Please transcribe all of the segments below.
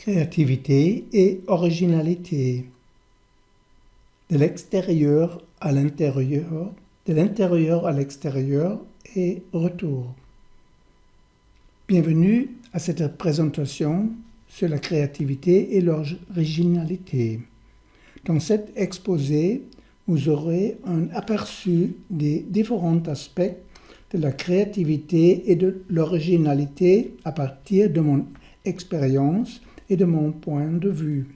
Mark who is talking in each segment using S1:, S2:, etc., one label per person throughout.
S1: Créativité et originalité. De l'extérieur à l'intérieur, de l'intérieur à l'extérieur et retour. Bienvenue à cette présentation sur la créativité et l'originalité. Dans cet exposé, vous aurez un aperçu des différents aspects de la créativité et de l'originalité à partir de mon expérience et de mon point de vue.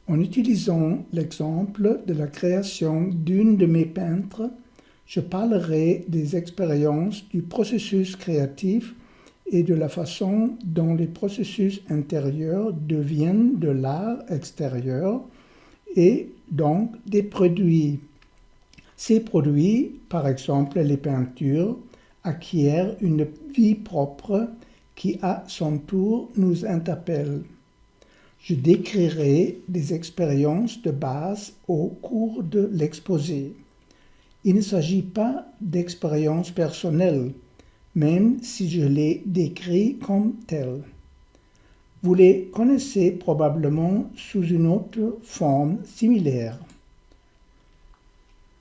S1: En utilisant l'exemple de la création d'une de mes peintres, je parlerai des expériences du processus créatif et de la façon dont les processus intérieurs deviennent de l'art extérieur et donc des produits. Ces produits, par exemple les peintures, acquièrent une vie propre qui à son tour nous interpelle. Je décrirai des expériences de base au cours de l'exposé. Il ne s'agit pas d'expériences personnelles, même si je les décris comme telles. Vous les connaissez probablement sous une autre forme similaire.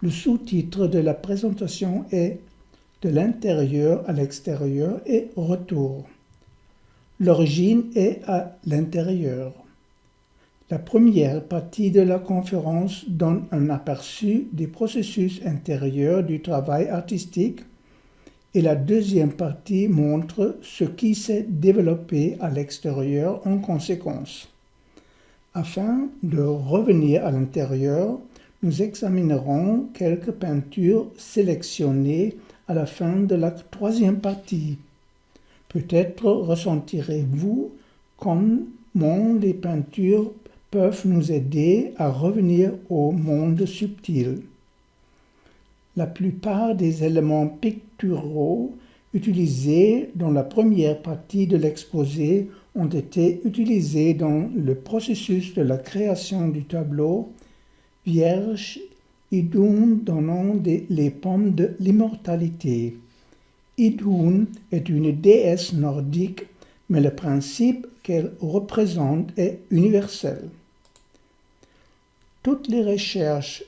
S1: Le sous-titre de la présentation est « De l'intérieur à l'extérieur et retour ». L'origine est à l'intérieur. La première partie de la conférence donne un aperçu des processus intérieurs du travail artistique et la deuxième partie montre ce qui s'est développé à l'extérieur en conséquence. Afin de revenir à l'intérieur, nous examinerons quelques peintures sélectionnées à la fin de la troisième partie. Peut-être ressentirez-vous comment les peintures peuvent nous aider à revenir au monde subtil. La plupart des éléments picturaux utilisés dans la première partie de l'exposé ont été utilisés dans le processus de la création du tableau Vierge Idun donnant les pommes de l'immortalité. Idun est une déesse nordique, mais le principe qu'elle représente est universel. Toutes les recherches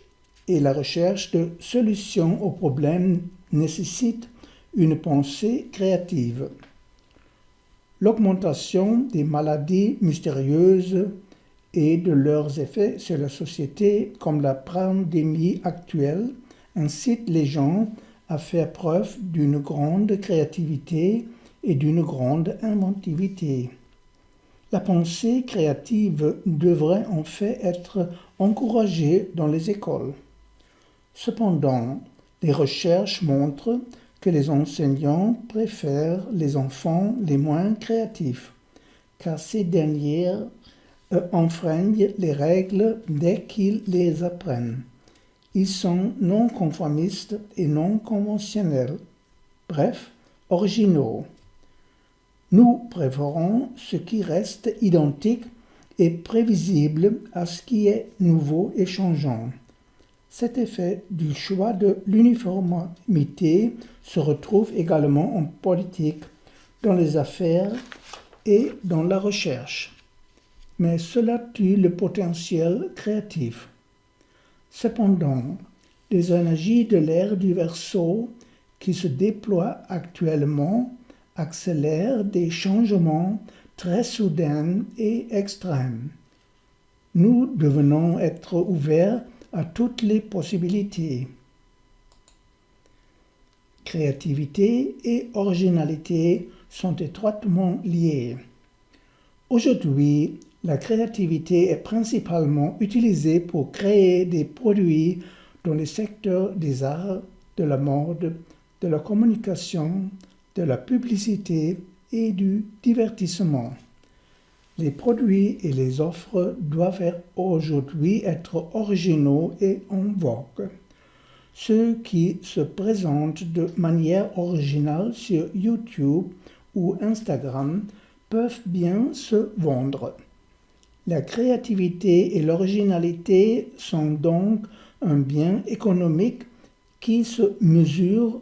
S1: et la recherche de solutions aux problèmes nécessitent une pensée créative. L'augmentation des maladies mystérieuses et de leurs effets sur la société, comme la pandémie actuelle, incite les gens à faire preuve d'une grande créativité et d'une grande inventivité. La pensée créative devrait en fait être encouragée dans les écoles. Cependant, les recherches montrent que les enseignants préfèrent les enfants les moins créatifs, car ces derniers enfreignent les règles dès qu'ils les apprennent. Ils sont non conformistes et non conventionnels, bref, originaux. Nous préférons ce qui reste identique et prévisible à ce qui est nouveau et changeant. Cet effet du choix de l'uniformité se retrouve également en politique, dans les affaires et dans la recherche. Mais cela tue le potentiel créatif. Cependant, les énergies de l'ère du Verseau qui se déploient actuellement accélèrent des changements très soudains et extrêmes. Nous devons être ouverts à toutes les possibilités. Créativité et originalité sont étroitement liées. Aujourd'hui, la créativité est principalement utilisée pour créer des produits dans les secteurs des arts, de la mode, de la communication, de la publicité et du divertissement. Les produits et les offres doivent aujourd'hui être originaux et en vogue. Ceux qui se présentent de manière originale sur YouTube ou Instagram peuvent bien se vendre. La créativité et l'originalité sont donc un bien économique qui se mesure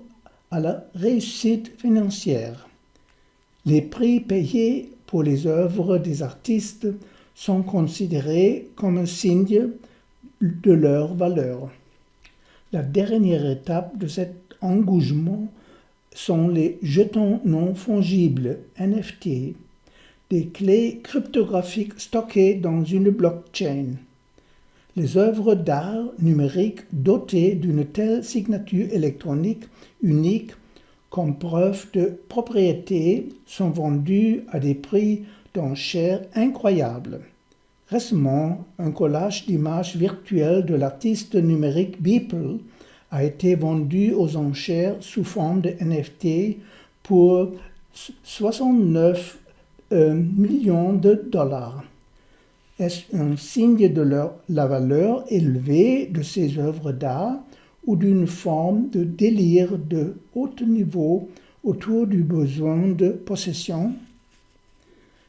S1: à la réussite financière. Les prix payés pour les œuvres des artistes sont considérés comme un signe de leur valeur. La dernière étape de cet engouement sont les jetons non fongibles, NFT, des clés cryptographiques stockées dans une blockchain. Les œuvres d'art numérique dotées d'une telle signature électronique unique comme preuve de propriété sont vendues à des prix d'enchères incroyables. Récemment, un collage d'images virtuelles de l'artiste numérique Beeple a été vendu aux enchères sous forme de NFT pour 69 millions de dollars. Est-ce un signe de la valeur élevée de ces œuvres d'art ou d'une forme de délire de haut niveau autour du besoin de possession?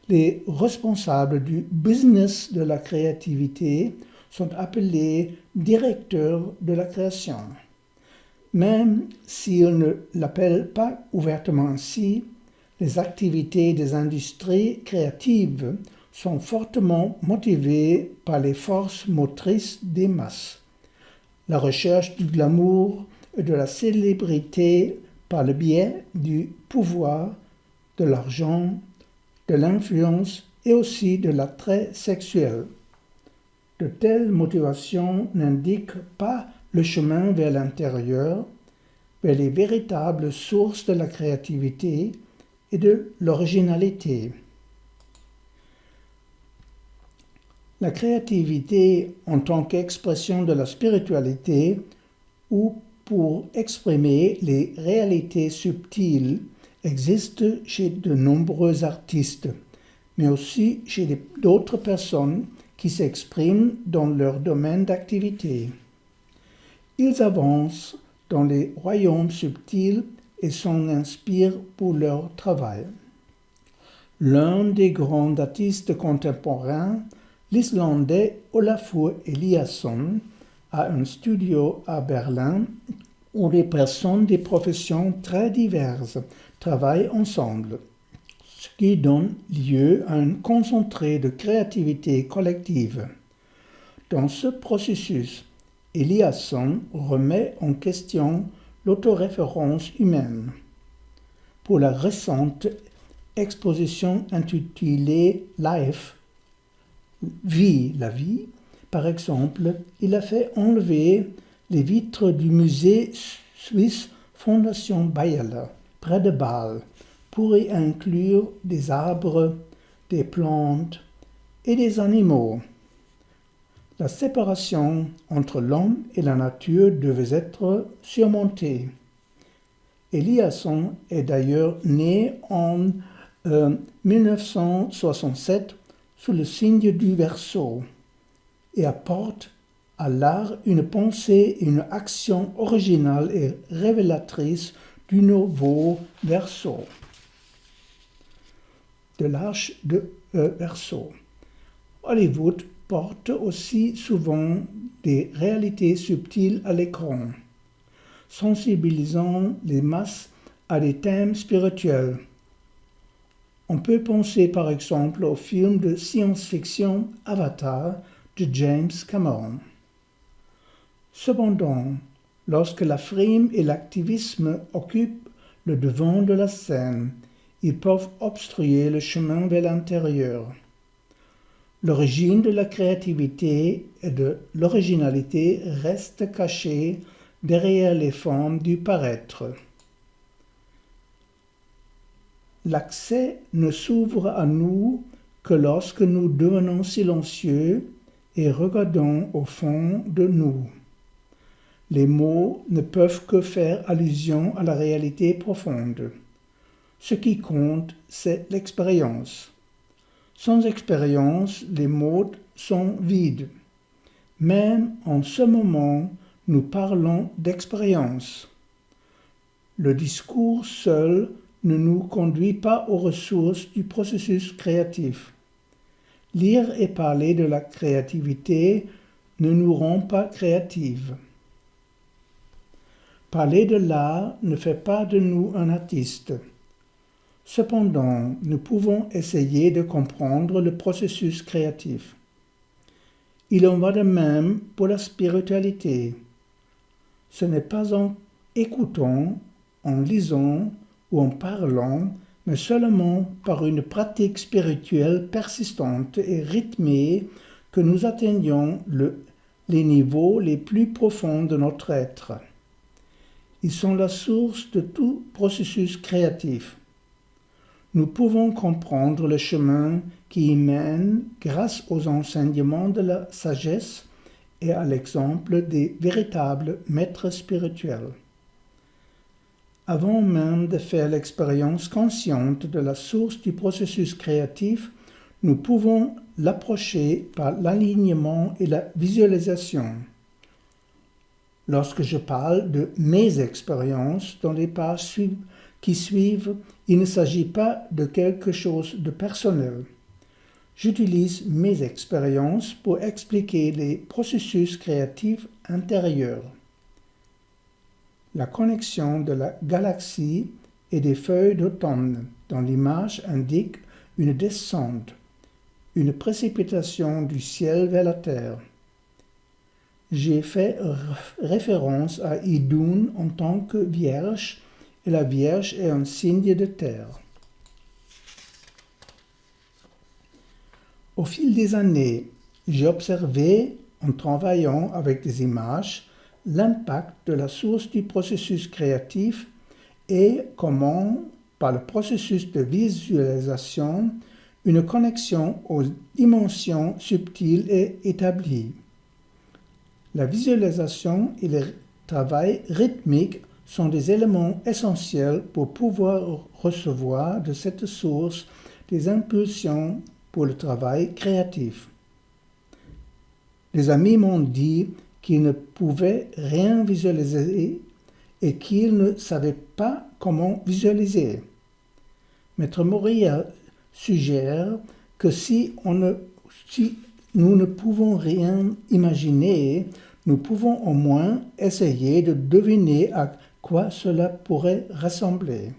S1: Les responsables du business de la créativité sont appelés directeurs de la création. Même s'ils ne l'appellent pas ouvertement ainsi, les activités des industries créatives sont fortement motivées par les forces motrices des masses. La recherche du glamour et de la célébrité par le biais du pouvoir, de l'argent, de l'influence et aussi de l'attrait sexuel. De telles motivations n'indiquent pas le chemin vers l'intérieur, vers les véritables sources de la créativité et de l'originalité. La créativité en tant qu'expression de la spiritualité ou pour exprimer les réalités subtiles existe chez de nombreux artistes, mais aussi chez d'autres personnes qui s'expriment dans leur domaine d'activité. Ils avancent dans les royaumes subtils et s'en inspirent pour leur travail. L'un des grands artistes contemporains, l'Islandais Ólafur Eliasson, a un studio à Berlin où des personnes des professions très diverses travaillent ensemble, ce qui donne lieu à un concentré de créativité collective. Dans ce processus, Eliasson remet en question l'autoréférence humaine. Pour la récente exposition intitulée Life, la vie, par exemple, il a fait enlever les vitres du musée suisse Fondation Bayerle, près de Bâle, pour y inclure des arbres, des plantes et des animaux. La séparation entre l'homme et la nature devait être surmontée. Eliasson est d'ailleurs né en 1967 sous le signe du Verseau et apporte à l'art une pensée et une action originale et révélatrice du nouveau Verseau, de l'Arche de Verseau. Hollywood porte aussi souvent des réalités subtiles à l'écran, sensibilisant les masses à des thèmes spirituels. On peut penser par exemple au film de science-fiction Avatar de James Cameron. Cependant, lorsque la frime et l'activisme occupent le devant de la scène, ils peuvent obstruer le chemin vers l'intérieur. L'origine de la créativité et de l'originalité reste cachée derrière les formes du paraître. L'accès ne s'ouvre à nous que lorsque nous devenons silencieux et regardons au fond de nous. Les mots ne peuvent que faire allusion à la réalité profonde. Ce qui compte, c'est l'expérience. Sans expérience, les mots sont vides. Même en ce moment, nous parlons d'expérience. Le discours seul ne nous conduit pas aux ressources du processus créatif. Lire et parler de la créativité ne nous rend pas créatives. Parler de l'art ne fait pas de nous un artiste. Cependant, nous pouvons essayer de comprendre le processus créatif. Il en va de même pour la spiritualité. Ce n'est pas en écoutant, en lisant ou en parlant, mais seulement par une pratique spirituelle persistante et rythmée que nous atteignons les niveaux les plus profonds de notre être. Ils sont la source de tout processus créatif. Nous pouvons comprendre le chemin qui y mène grâce aux enseignements de la sagesse et à l'exemple des véritables maîtres spirituels. Avant même de faire l'expérience consciente de la source du processus créatif, nous pouvons l'approcher par l'alignement et la visualisation. Lorsque je parle de mes expériences dans les pages qui suivent, il ne s'agit pas de quelque chose de personnel. J'utilise mes expériences pour expliquer les processus créatifs intérieurs. La connexion de la galaxie et des feuilles d'automne dans l'image indique une descente, une précipitation du ciel vers la terre. J'ai fait référence à Idun en tant que vierge, et la Vierge est un signe de terre. Au fil des années, j'ai observé, en travaillant avec des images, l'impact de la source du processus créatif et comment, par le processus de visualisation, une connexion aux dimensions subtiles est établie. La visualisation et le travail rythmique sont des éléments essentiels pour pouvoir recevoir de cette source des impulsions pour le travail créatif. Des amis m'ont dit qu'ils ne pouvaient rien visualiser et qu'ils ne savaient pas comment visualiser. Maître Moria suggère que si nous ne pouvons rien imaginer, nous pouvons au moins essayer de deviner à quoi cela pourrait ressembler.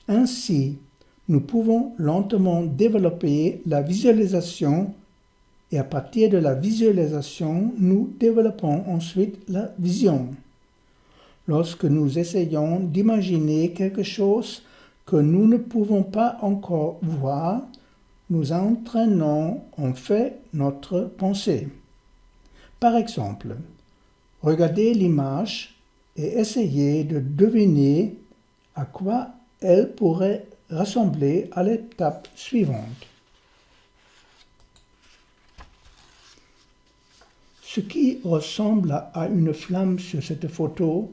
S1: Ainsi, nous pouvons lentement développer la visualisation et à partir de la visualisation, nous développons ensuite la vision. Lorsque nous essayons d'imaginer quelque chose que nous ne pouvons pas encore voir, nous entraînons en fait notre pensée. Par exemple, regardez l'image et essayez de deviner à quoi elle pourrait ressembler à l'étape suivante. Ce qui ressemble à une flamme sur cette photo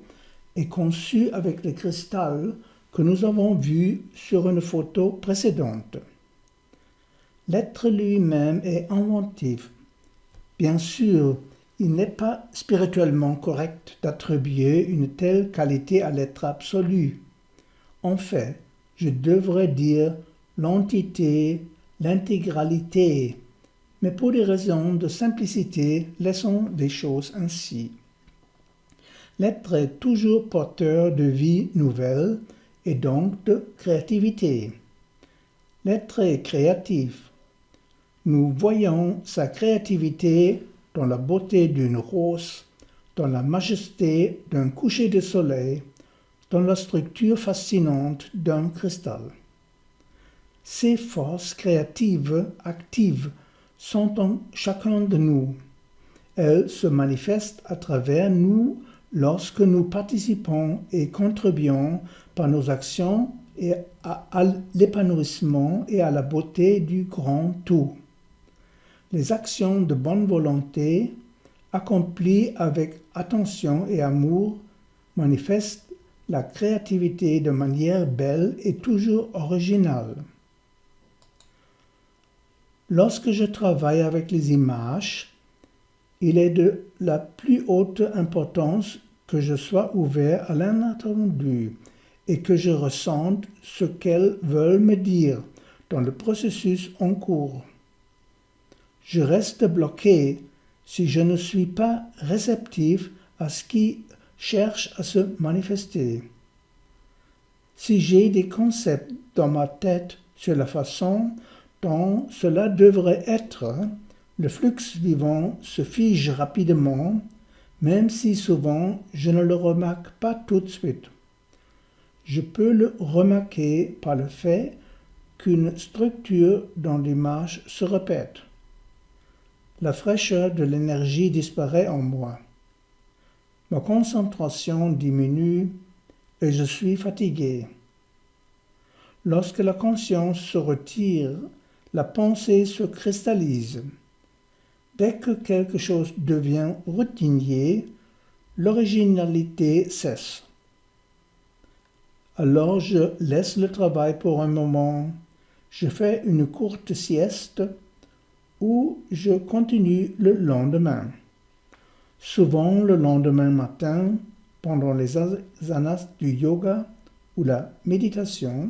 S1: est conçu avec le cristal que nous avons vu sur une photo précédente. L'être lui-même est inventif. Bien sûr, il n'est pas spirituellement correct d'attribuer une telle qualité à l'être absolu. En fait, je devrais dire l'entité, l'intégralité, mais pour des raisons de simplicité, laissons les choses ainsi. L'être est toujours porteur de vie nouvelle et donc de créativité. L'être est créatif. Nous voyons sa créativité dans la beauté d'une rose, dans la majesté d'un coucher de soleil, dans la structure fascinante d'un cristal. Ces forces créatives actives sont en chacun de nous. Elles se manifestent à travers nous lorsque nous participons et contribuons par nos actions et à l'épanouissement et à la beauté du grand tout. Les actions de bonne volonté, accomplies avec attention et amour, manifestent la créativité de manière belle et toujours originale. Lorsque je travaille avec les images, il est de la plus haute importance que je sois ouvert à l'inattendu et que je ressente ce qu'elles veulent me dire dans le processus en cours. Je reste bloqué si je ne suis pas réceptif à ce qui cherche à se manifester. Si j'ai des concepts dans ma tête sur la façon dont cela devrait être, le flux vivant se fige rapidement, même si souvent je ne le remarque pas tout de suite. Je peux le remarquer par le fait qu'une structure dans l'image se répète. La fraîcheur de l'énergie disparaît en moi. Ma concentration diminue et je suis fatigué. Lorsque la conscience se retire, la pensée se cristallise. Dès que quelque chose devient routinier, l'originalité cesse. Alors je laisse le travail pour un moment, je fais une courte sieste ou je continue le lendemain. Souvent le lendemain matin, pendant les asanas du yoga ou la méditation,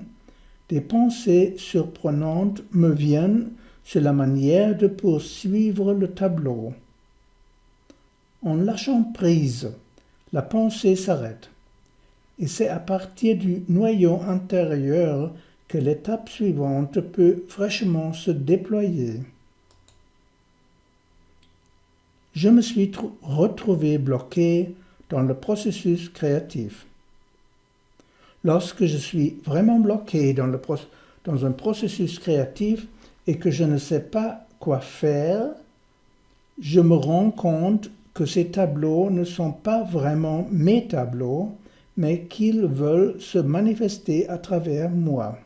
S1: des pensées surprenantes me viennent sur la manière de poursuivre le tableau. En lâchant prise, la pensée s'arrête. Et c'est à partir du noyau intérieur que l'étape suivante peut fraîchement se déployer. Je me suis retrouvé bloqué dans le processus créatif. Lorsque je suis vraiment bloqué dans un processus créatif et que je ne sais pas quoi faire, je me rends compte que ces tableaux ne sont pas vraiment mes tableaux, mais qu'ils veulent se manifester à travers moi.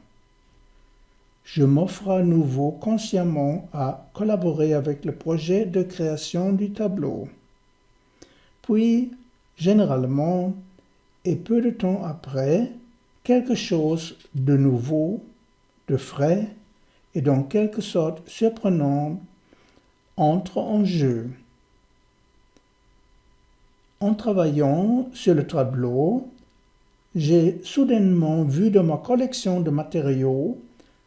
S1: Je m'offre à nouveau consciemment à collaborer avec le projet de création du tableau. Puis, généralement, et peu de temps après, quelque chose de nouveau, de frais et dans quelque sorte surprenant entre en jeu. En travaillant sur le tableau, j'ai soudainement vu dans ma collection de matériaux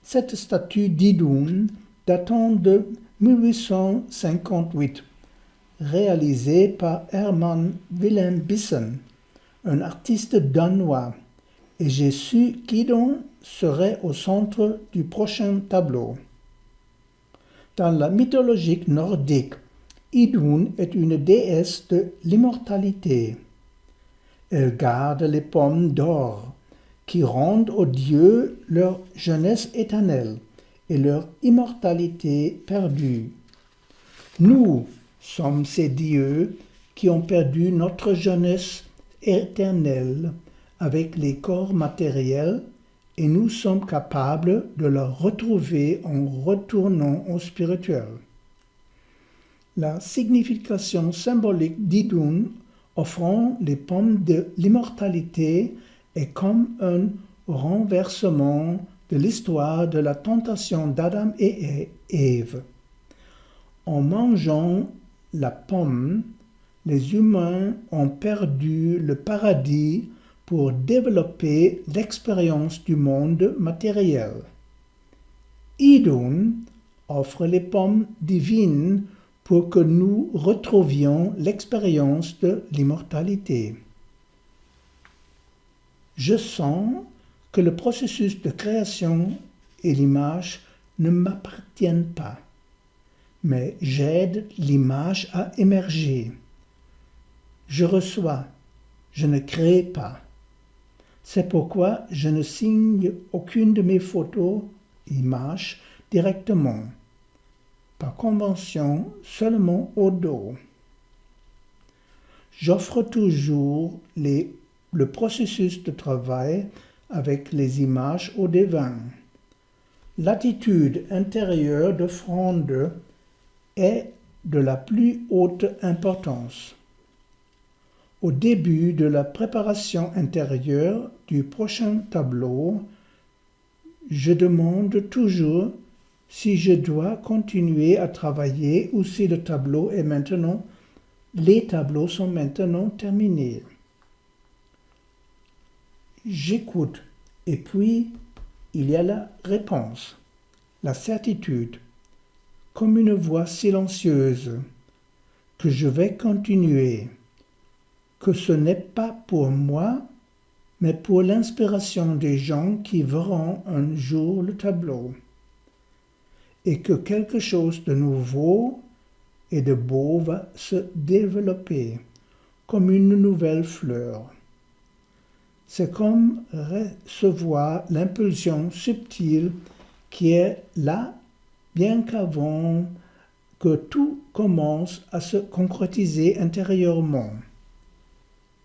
S1: cette statue d'Idun datant de 1858, réalisée par Herman Willem Bissen, un artiste danois, et j'ai su qu'Idun serait au centre du prochain tableau. Dans la mythologie nordique, Idun est une déesse de l'immortalité. Elle garde les pommes d'or qui rendent aux dieux leur jeunesse éternelle et leur immortalité perdue. Nous sommes ces dieux qui ont perdu notre jeunesse éternelle avec les corps matériels et nous sommes capables de la retrouver en retournant au spirituel. La signification symbolique d'Idun offrant les pommes de l'immortalité est comme un renversement de l'histoire de la tentation d'Adam et Ève. En mangeant la pomme, les humains ont perdu le paradis pour développer l'expérience du monde matériel. Idun offre les pommes divines pour que nous retrouvions l'expérience de l'immortalité. Je sens que le processus de création et l'image ne m'appartiennent pas, mais j'aide l'image à émerger. Je reçois, je ne crée pas. C'est pourquoi je ne signe aucune de mes photos, images, directement. Par convention, seulement au dos. J'offre toujours le processus de travail avec les images au devin. L'attitude intérieure d'offrande est de la plus haute importance. Au début de la préparation intérieure du prochain tableau, je demande toujours si je dois continuer à travailler ou si les tableaux sont maintenant terminés. J'écoute et puis il y a la réponse, la certitude, comme une voix silencieuse, que je vais continuer, que ce n'est pas pour moi, mais pour l'inspiration des gens qui verront un jour le tableau, et que quelque chose de nouveau et de beau va se développer comme une nouvelle fleur. C'est comme recevoir l'impulsion subtile qui est là bien qu'avant que tout commence à se concrétiser intérieurement.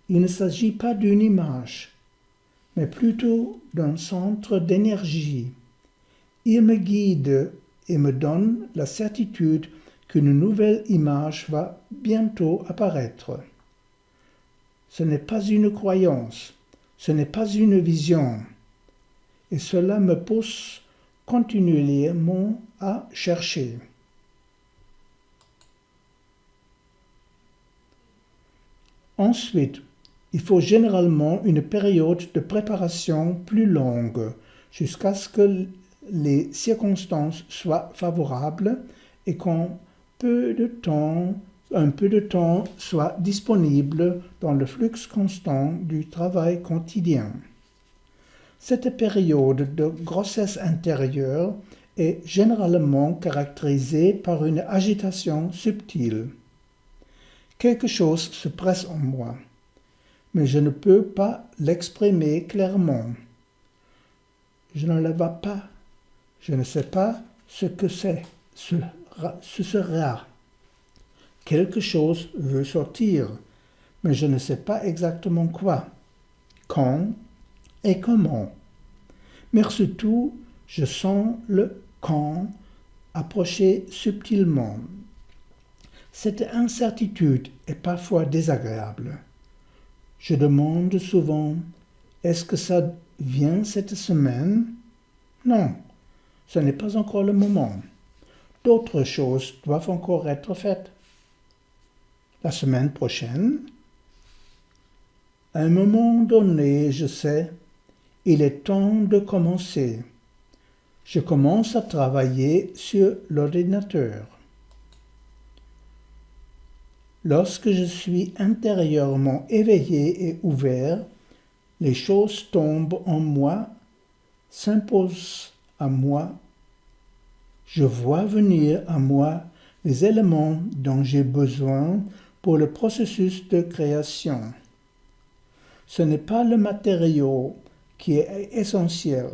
S1: Il ne s'agit pas d'une image, mais plutôt d'un centre d'énergie. Il me guide et me donne la certitude qu'une nouvelle image va bientôt apparaître. Ce n'est pas une croyance, ce n'est pas une vision, et cela me pousse continuellement à chercher. Ensuite, il faut généralement une période de préparation plus longue, jusqu'à ce que les circonstances soient favorables et qu'un peu de temps soit disponible dans le flux constant du travail quotidien. Cette période de grossesse intérieure est généralement caractérisée par une agitation subtile. Quelque chose se presse en moi, mais je ne peux pas l'exprimer clairement. Je ne le vois pas. Je ne sais pas ce que ce sera. Quelque chose veut sortir, mais je ne sais pas exactement quoi, quand et comment. Mais surtout, je sens le quand approcher subtilement. Cette incertitude est parfois désagréable. Je demande souvent, est-ce que ça vient cette semaine? Non, ce n'est pas encore le moment. D'autres choses doivent encore être faites. La semaine prochaine? À un moment donné, je sais, il est temps de commencer. Je commence à travailler sur l'ordinateur. Lorsque je suis intérieurement éveillé et ouvert, les choses tombent en moi, s'imposent à moi. Je vois venir à moi les éléments dont j'ai besoin pour le processus de création. Ce n'est pas le matériau qui est essentiel,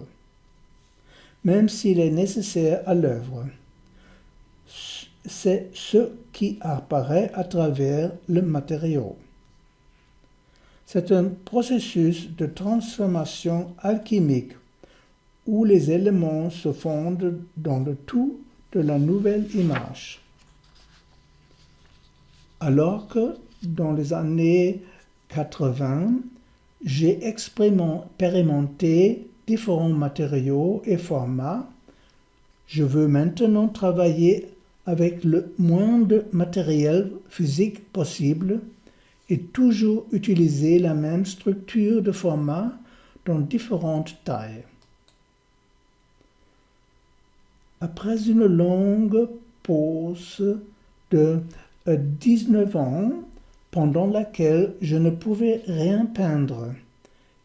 S1: même s'il est nécessaire à l'œuvre. C'est ce qui apparaît à travers le matériau. C'est un processus de transformation alchimique où les éléments se fondent dans le tout de la nouvelle image. Alors que dans les années 80, j'ai expérimenté différents matériaux et formats, je veux maintenant travailler avec le moins de matériel physique possible et toujours utiliser la même structure de format dans différentes tailles. Après une longue pause de 19 ans, pendant laquelle je ne pouvais rien peindre,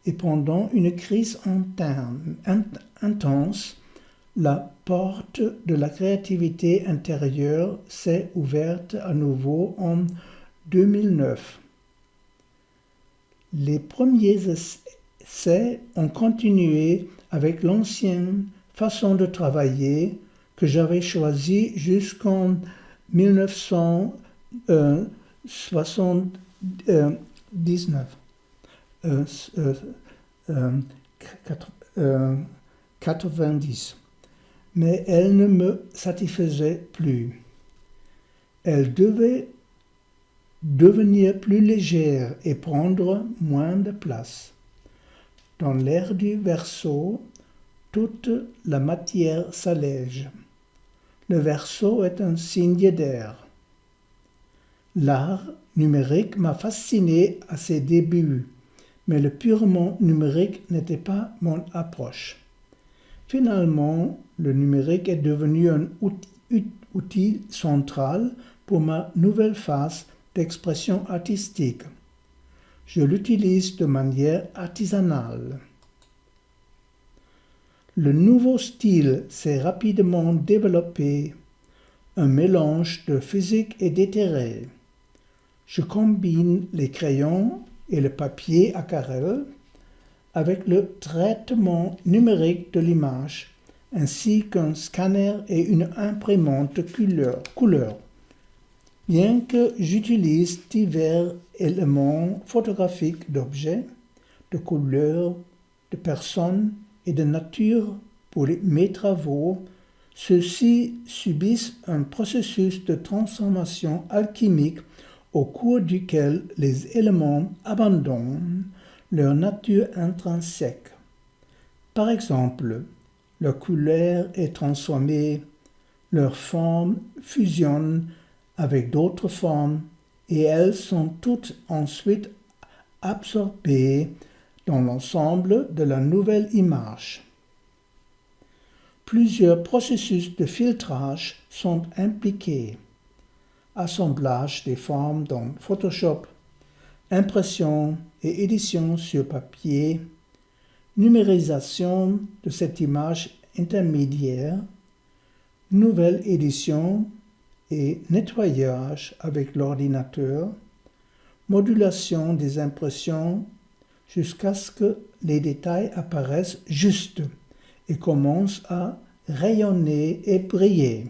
S1: et pendant une crise intense, la porte de la créativité intérieure s'est ouverte à nouveau en 2009. Les premiers essais ont continué avec l'ancienne façon de travailler que j'avais choisie jusqu'en 90. Mais elle ne me satisfaisait plus. Elle devait devenir plus légère et prendre moins de place. Dans l'air du Verseau, toute la matière s'allège. Le Verseau est un signe d'air. L'art numérique m'a fasciné à ses débuts, mais le purement numérique n'était pas mon approche. Finalement, le numérique est devenu un outil central pour ma nouvelle phase d'expression artistique. je l'utilise de manière artisanale. Le nouveau style s'est rapidement développé, un mélange de physique et d'éthéré. Je combine les crayons et le papier aquarelle avec le traitement numérique de l'image, ainsi qu'un scanner et une imprimante couleur. Bien que j'utilise divers éléments photographiques d'objets, de couleurs, de personnes et de nature pour mes travaux, ceux-ci subissent un processus de transformation alchimique au cours duquel les éléments abandonnent leur nature intrinsèque. Par exemple, leur couleur est transformée, leurs formes fusionnent avec d'autres formes et elles sont toutes ensuite absorbées dans l'ensemble de la nouvelle image. Plusieurs processus de filtrage sont impliqués. Assemblage des formes dans Photoshop, impression et édition sur papier, numérisation de cette image intermédiaire, nouvelle édition et nettoyage avec l'ordinateur, modulation des impressions jusqu'à ce que les détails apparaissent justes et commencent à rayonner et briller.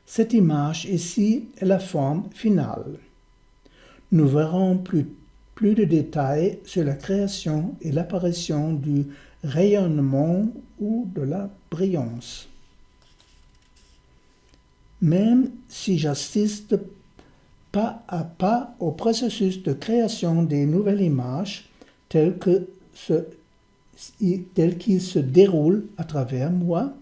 S1: Cette image ici est la forme finale. Nous verrons plus de détails sur la création et l'apparition du rayonnement ou de la brillance. Même si j'assiste pas à pas au processus de création des nouvelles images tel qu'il se déroule à travers moi,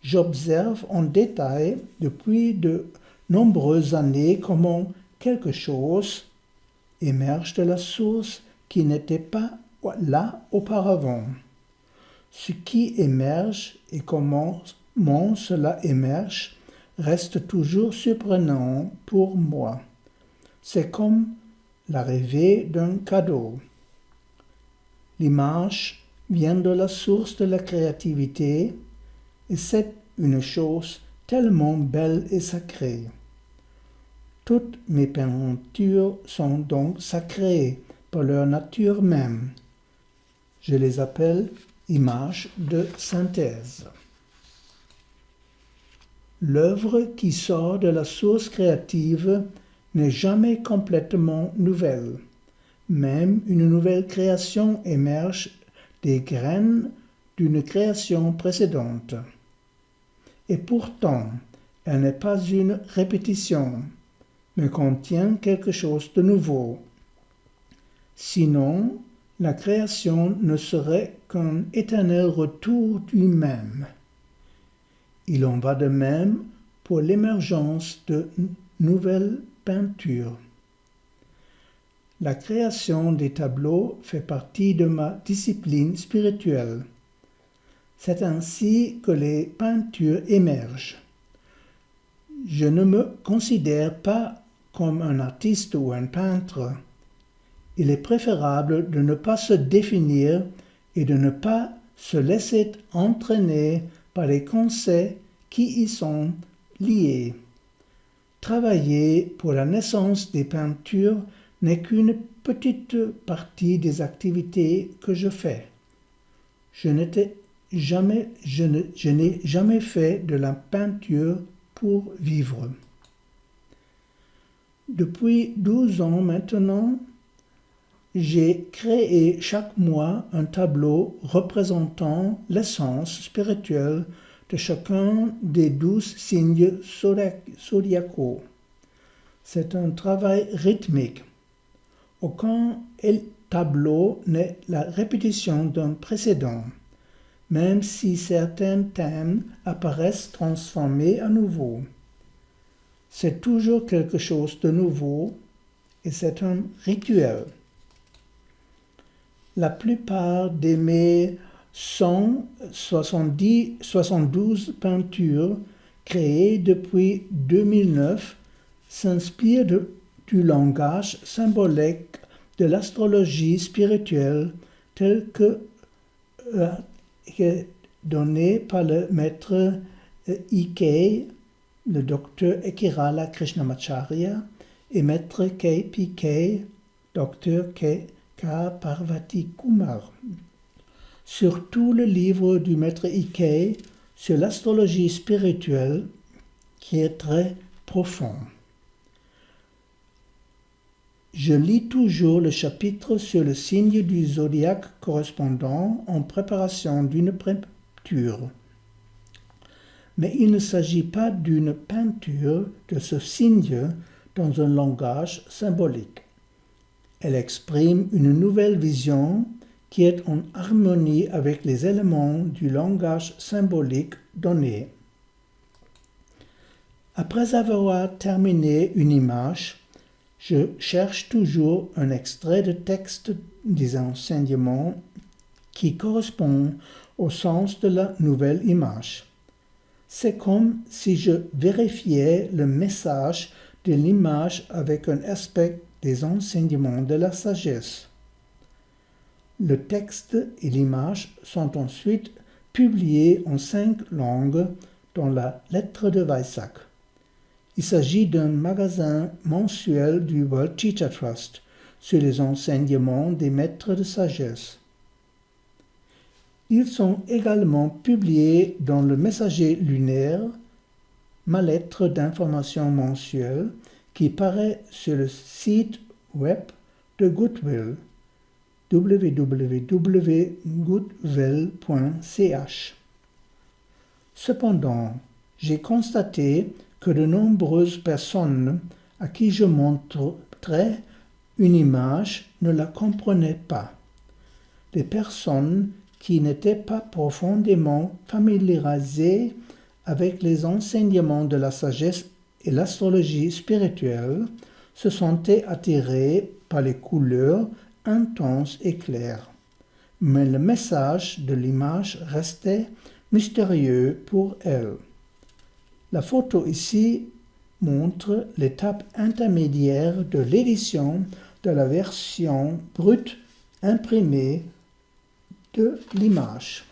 S1: j'observe en détail depuis de nombreuses années comment quelque chose émerge de la source qui n'était pas là auparavant. Ce qui émerge et comment cela émerge reste toujours surprenant pour moi. C'est comme l'arrivée d'un cadeau. L'image vient de la source de la créativité et c'est une chose tellement belle et sacrée. Toutes mes peintures sont donc sacrées par leur nature même. Je les appelle images de synthèse. L'œuvre qui sort de la source créative n'est jamais complètement nouvelle. Même une nouvelle création émerge des graines d'une création précédente. Et pourtant, elle n'est pas une répétition, mais contient quelque chose de nouveau. Sinon, la création ne serait qu'un éternel retour du même. Il en va de même pour l'émergence de nouvelles peintures. La création des tableaux fait partie de ma discipline spirituelle. C'est ainsi que les peintures émergent. Je ne me considère pas comme un artiste ou un peintre. Il est préférable de ne pas se définir et de ne pas se laisser entraîner par les concepts qui y sont liés. Travailler pour la naissance des peintures n'est qu'une petite partie des activités que je fais. Je n'ai jamais fait de la peinture pour vivre. Depuis 12 ans maintenant, j'ai créé chaque mois un tableau représentant l'essence spirituelle de chacun des 12 signes zodiacaux. C'est un travail rythmique. Aucun tableau n'est la répétition d'un précédent, même si certains thèmes apparaissent transformés à nouveau. C'est toujours quelque chose de nouveau et c'est un rituel. La plupart de mes 172 peintures créées depuis 2009 s'inspirent du langage symbolique de l'astrologie spirituelle telle que donnée par le maître I.K., le docteur Ekirala Krishnamacharya, et maître K.P.K., docteur K. Parvati Kumar. Surtout le livre du maître I.K. sur l'astrologie spirituelle qui est très profond. Je lis toujours le chapitre sur le signe du zodiaque correspondant en préparation d'une peinture. Mais il ne s'agit pas d'une peinture de ce signe dans un langage symbolique. Elle exprime une nouvelle vision qui est en harmonie avec les éléments du langage symbolique donné. Après avoir terminé une image, je cherche toujours un extrait de texte des enseignements qui correspond au sens de la nouvelle image. C'est comme si je vérifiais le message de l'image avec un aspect des enseignements de la sagesse. Le texte et l'image sont ensuite publiés en 5 langues dans la lettre de Vaisak. Il s'agit d'un magazine mensuel du World Teacher Trust sur les enseignements des maîtres de sagesse. Ils sont également publiés dans le Messager lunaire, ma lettre d'information mensuelle, qui paraît sur le site web de Goodwill, www.goodwill.ch. Cependant, j'ai constaté que de nombreuses personnes à qui je montrais une image ne la comprenaient pas. Des personnes qui n'étaient pas profondément familiarisées avec les enseignements de la sagesse et l'astrologie spirituelle se sentaient attirées par les couleurs intenses et claires. Mais le message de l'image restait mystérieux pour elles. La photo ici montre l'étape intermédiaire de l'édition de la version brute imprimée de l'image.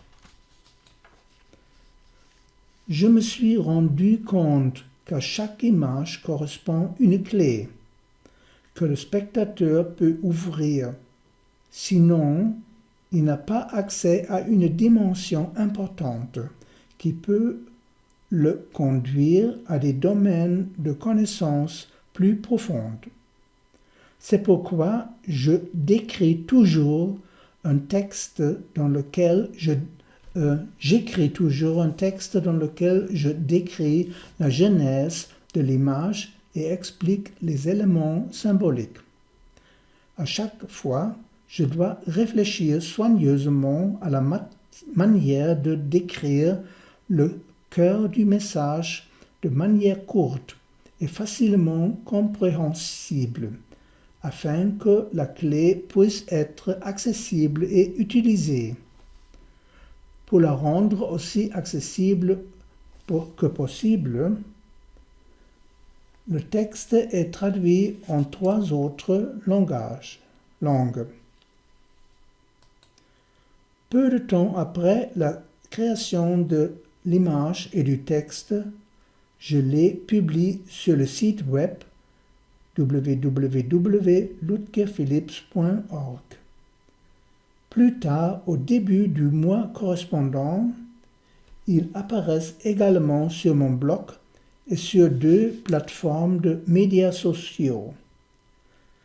S1: Je me suis rendu compte qu'à chaque image correspond une clé que le spectateur peut ouvrir. Sinon, il n'a pas accès à une dimension importante qui peut le conduire à des domaines de connaissances plus profondes. C'est pourquoi je décris toujours un texte dans lequel j'écris toujours un texte dans lequel je décris la genèse de l'image et explique les éléments symboliques. À chaque fois, je dois réfléchir soigneusement à la manière de décrire le cœur du message de manière courte et facilement compréhensible, afin que la clé puisse être accessible et utilisée. Pour la rendre aussi accessible que possible, le texte est traduit en 3 autres langues. Peu de temps après la création de l'image et du texte, je les publie sur le site web www.ludgerphillips.org. Plus tard, au début du mois correspondant, ils apparaissent également sur mon blog et sur 2 plateformes de médias sociaux.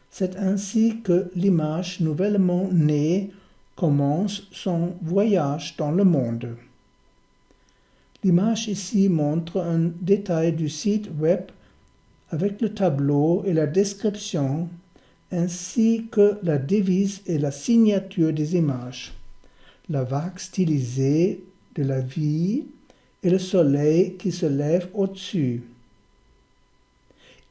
S1: C'est ainsi que l'image nouvellement née commence son voyage dans le monde. L'image ici montre un détail du site web avec le tableau et la description, ainsi que la devise et la signature des images, la vague stylisée de la vie et le soleil qui se lève au-dessus.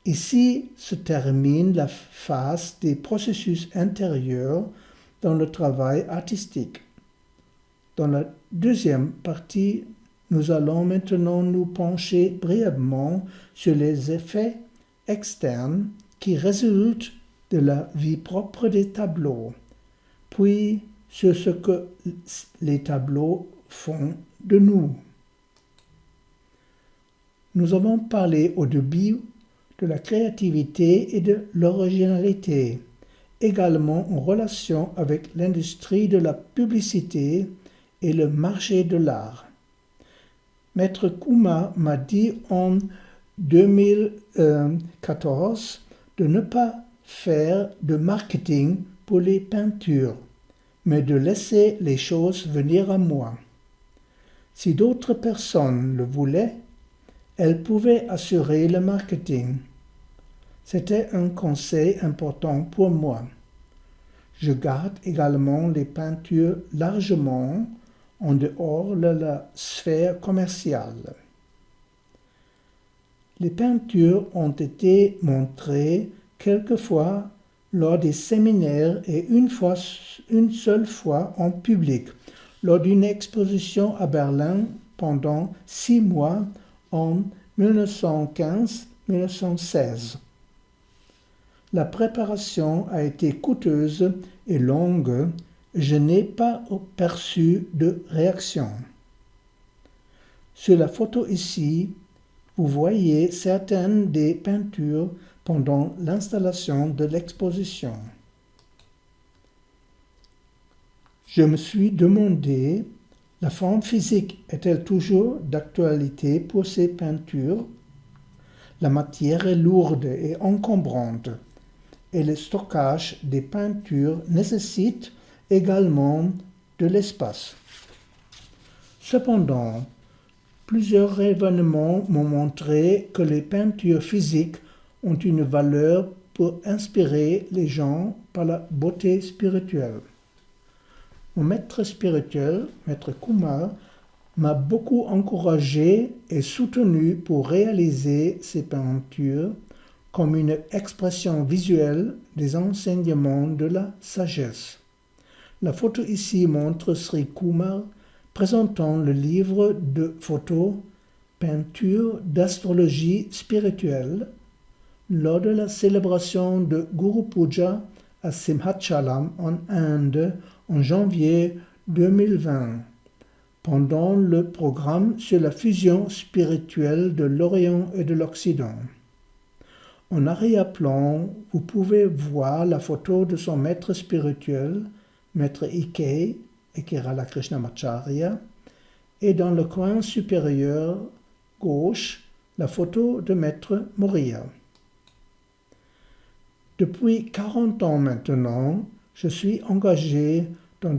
S1: Ici se termine la phase des processus intérieurs dans le travail artistique. Dans la deuxième partie, nous allons maintenant nous pencher brièvement sur les effets externes qui résultent de la vie propre des tableaux, puis sur ce que les tableaux font de nous. Nous avons parlé au début de la créativité et de l'originalité, également en relation avec l'industrie de la publicité et le marché de l'art. Maître Kumar m'a dit en 2014 de ne pas faire de marketing pour les peintures, mais de laisser les choses venir à moi. Si d'autres personnes le voulaient, elles pouvaient assurer le marketing. C'était un conseil important pour moi. Je garde également les peintures largement en dehors de la sphère commerciale. Les peintures ont été montrées quelquefois lors des séminaires et une seule fois en public, lors d'une exposition à Berlin pendant 6 mois en 1915-1916. La préparation a été coûteuse et longue. Je n'ai pas perçu de réaction. Sur la photo ici, vous voyez certaines des peintures pendant l'installation de l'exposition. Je me suis demandé, la forme physique est-elle toujours d'actualité pour ces peintures? La matière est lourde et encombrante, et le stockage des peintures nécessite également de l'espace. Cependant, plusieurs événements m'ont montré que les peintures physiques ont une valeur pour inspirer les gens par la beauté spirituelle. Mon maître spirituel, Maître Kumar, m'a beaucoup encouragé et soutenu pour réaliser ces peintures comme une expression visuelle des enseignements de la sagesse. La photo ici montre Sri Kumar présentant le livre de photos « Peinture d'astrologie spirituelle » lors de la célébration de Guru Puja à Simhachalam en Inde en janvier 2020, pendant le programme sur la fusion spirituelle de l'Orient et de l'Occident. En arrière-plan, vous pouvez voir la photo de son maître spirituel, Maître Ikei, Ekirala Krishnamacharya, et dans le coin supérieur gauche, la photo de Maître Moriya. Depuis 40 ans maintenant, je suis engagé dans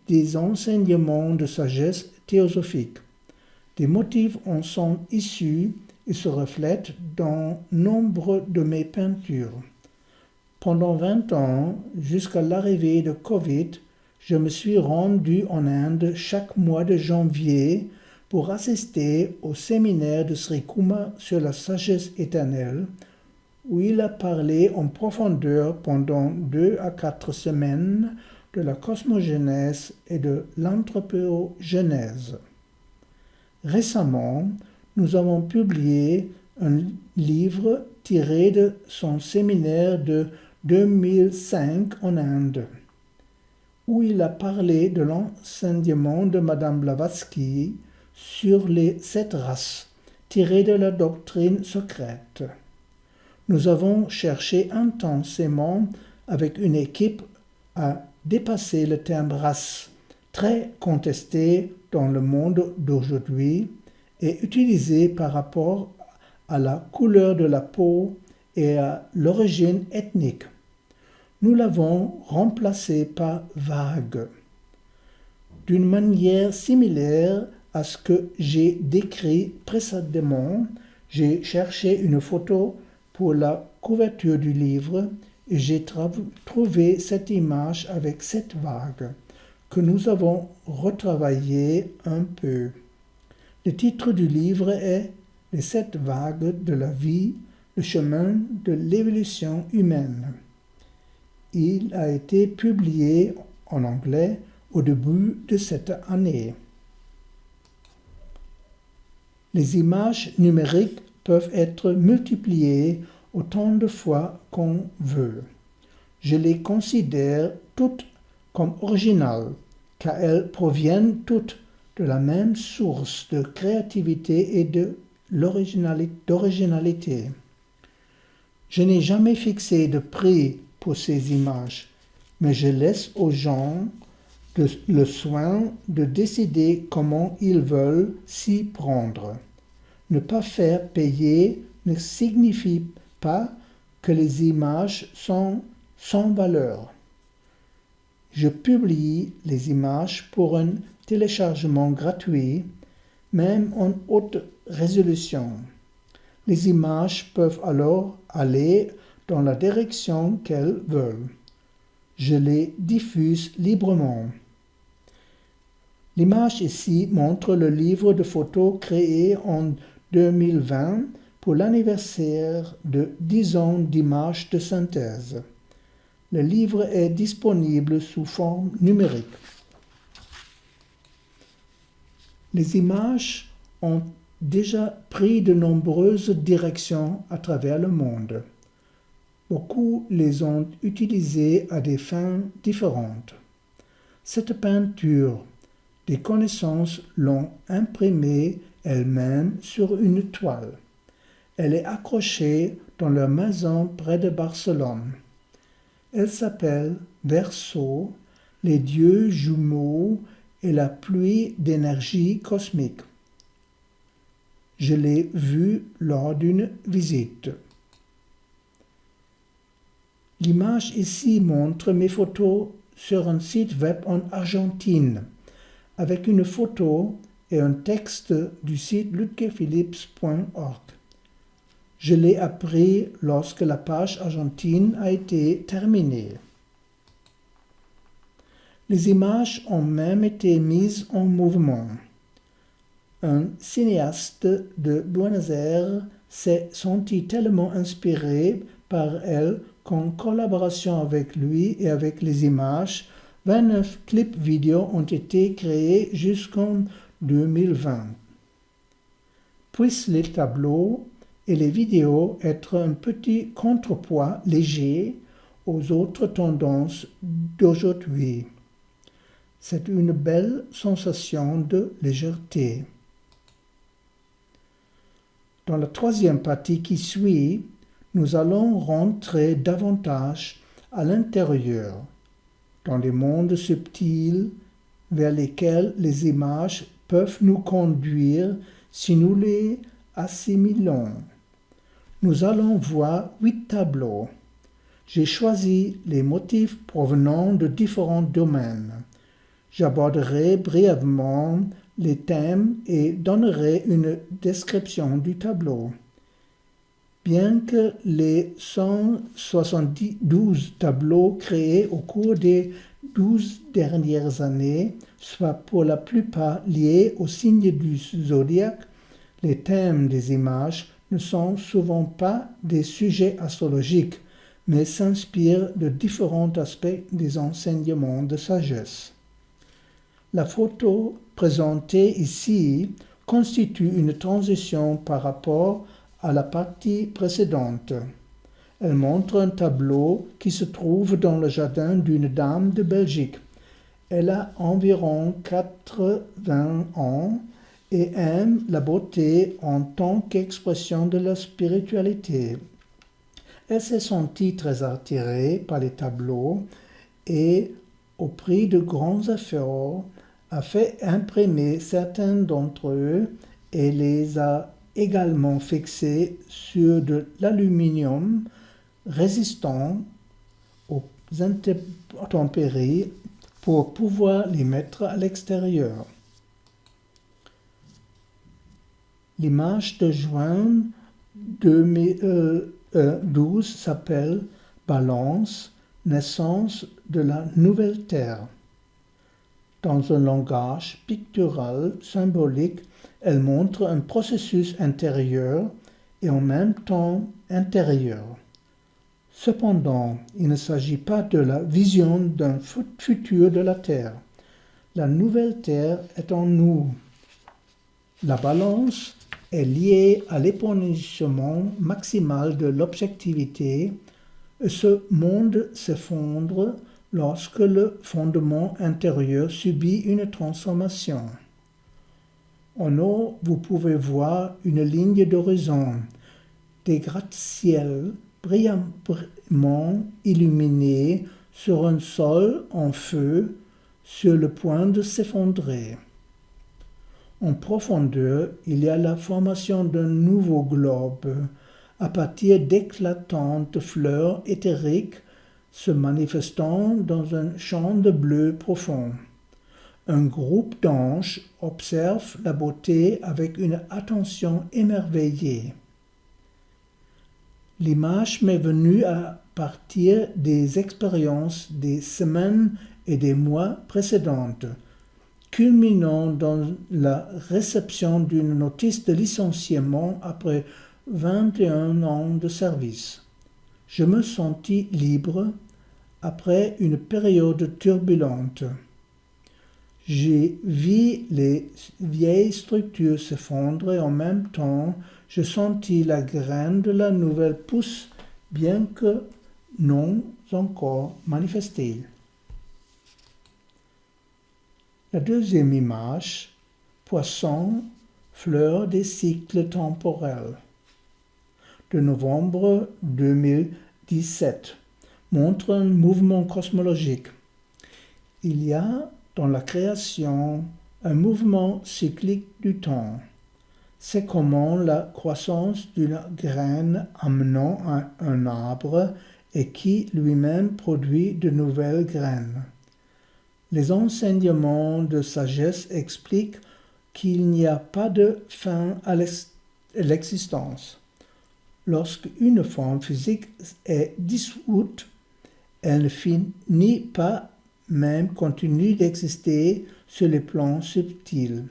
S1: des enseignements de sagesse théosophique. Des motifs en sont issus et se reflètent dans nombre de mes peintures. Pendant 20 ans, jusqu'à l'arrivée de Covid, je me suis rendu en Inde chaque mois de janvier pour assister au séminaire de Sri Kumar sur la sagesse éternelle, où il a parlé en profondeur pendant 2 à 4 semaines de la cosmogénèse et de l'anthropogénèse. Récemment, nous avons publié un livre tiré de son séminaire de 2005 en Inde, où il a parlé de l'enseignement de Madame Blavatsky sur les 7 races, tiré de la doctrine secrète. Nous avons cherché intensément avec une équipe à dépasser le terme race, très contesté dans le monde d'aujourd'hui et utilisé par rapport à la couleur de la peau et à l'origine ethnique. Nous l'avons remplacé par vague. D'une manière similaire à ce que j'ai décrit précédemment, j'ai cherché une photo pour la couverture du livre et j'ai trouvé cette image avec cette vague que nous avons retravaillé un peu. Le titre du livre est « Les 7 vagues de la vie, le chemin de l'évolution humaine ». Il a été publié en anglais au début de cette année. Les images numériques peuvent être multipliées autant de fois qu'on veut. Je les considère toutes comme originales, car elles proviennent toutes de la même source de créativité et d'originalité. Je n'ai jamais fixé de prix pour ces images, mais je laisse aux gens le soin de décider comment ils veulent s'y prendre. Ne pas faire payer ne signifie pas que les images sont sans valeur. Je publie les images pour un téléchargement gratuit, même en haute résolution. Les images peuvent alors aller dans la direction qu'elles veulent. Je les diffuse librement. L'image ici montre le livre de photos créé en 2020 pour l'anniversaire de 10 ans d'images de synthèse. Le livre est disponible sous forme numérique. Les images ont déjà pris de nombreuses directions à travers le monde. Beaucoup les ont utilisées à des fins différentes. Cette peinture, des connaissances l'ont imprimée elle-même sur une toile. Elle est accrochée dans leur maison près de Barcelone. Elle s'appelle Verseau, les dieux jumeaux et la pluie d'énergie cosmique. Je l'ai vue lors d'une visite. L'image ici montre mes photos sur un site web en Argentine, avec une photo et un texte du site ludgerphillips.org. Je l'ai appris lorsque la page argentine a été terminée. Les images ont même été mises en mouvement. Un cinéaste de Buenos Aires s'est senti tellement inspiré par elles qu'en collaboration avec lui et avec les images, 29 clips vidéo ont été créés jusqu'en 2020. Puissent les tableaux et les vidéos être un petit contrepoids léger aux autres tendances d'aujourd'hui. C'est une belle sensation de légèreté. Dans la troisième partie qui suit, nous allons rentrer davantage à l'intérieur, dans les mondes subtils vers lesquels les images peuvent nous conduire si nous les assimilons. Nous allons voir 8 tableaux. J'ai choisi les motifs provenant de différents domaines. J'aborderai brièvement les thèmes et donnerai une description du tableau. Bien que les 172 tableaux créés au cours des 12 dernières années soient pour la plupart liés au signe du zodiaque, les thèmes des images ne sont souvent pas des sujets astrologiques, mais s'inspirent de différents aspects des enseignements de sagesse. La photo présentée ici constitue une transition par rapport à la partie précédente. Elle montre un tableau qui se trouve dans le jardin d'une dame de Belgique. Elle a environ 80 ans et aime la beauté en tant qu'expression de la spiritualité. Elle s'est sentie très attirée par les tableaux et, au prix de grands efforts, a fait imprimer certains d'entre eux et les a également fixés sur de l'aluminium résistant aux intempéries pour pouvoir les mettre à l'extérieur. L'image de juin 2012 s'appelle « Balance, naissance de la nouvelle Terre ». Dans un langage pictural symbolique, elle montre un processus intérieur et en même temps intérieur. Cependant, il ne s'agit pas de la vision d'un futur de la Terre. La nouvelle Terre est en nous. La balance est liée à l'épanouissement maximal de l'objectivité, Ce monde s'effondre lorsque le fondement intérieur subit une transformation. En haut, vous pouvez voir une ligne d'horizon, des gratte-ciels brillamment illuminés sur un sol en feu sur le point de s'effondrer. En profondeur, il y a la formation d'un nouveau globe à partir d'éclatantes fleurs éthériques se manifestant dans un champ de bleu profond. Un groupe d'anges observe la beauté avec une attention émerveillée. L'image m'est venue à partir des expériences des semaines et des mois précédentes, culminant dans la réception d'une notice de licenciement après 21 ans de service. Je me sentis libre après une période turbulente. J'ai vu les vieilles structures s'effondrer en même temps. Je sentis la graine de la nouvelle pousse, bien que non encore manifestée. La deuxième image, poisson, fleur des cycles temporels, de novembre 2017, montre un mouvement cosmologique. Il y a dans la création un mouvement cyclique du temps. C'est comment la croissance d'une graine amenant un arbre et qui lui-même produit de nouvelles graines. Les enseignements de sagesse expliquent qu'il n'y a pas de fin à l'existence. Lorsqu'une forme physique est dissoute, elle ne finit pas, même continue d'exister sur les plans subtils.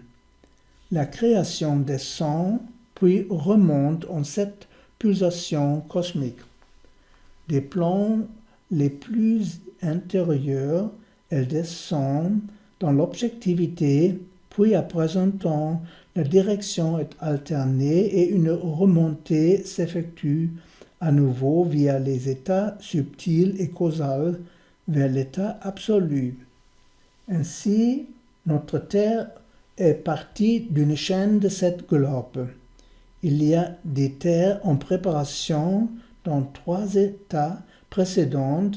S1: La création descend, puis remonte en cette pulsation cosmique. Des plans les plus intérieurs, elle descend dans l'objectivité, puis après un temps, la direction est alternée et une remontée s'effectue à nouveau via les états subtils et causaux vers l'état absolu. Ainsi, notre Terre est partie d'une chaîne de 7 globes. Il y a des terres en préparation dans 3 états précédents,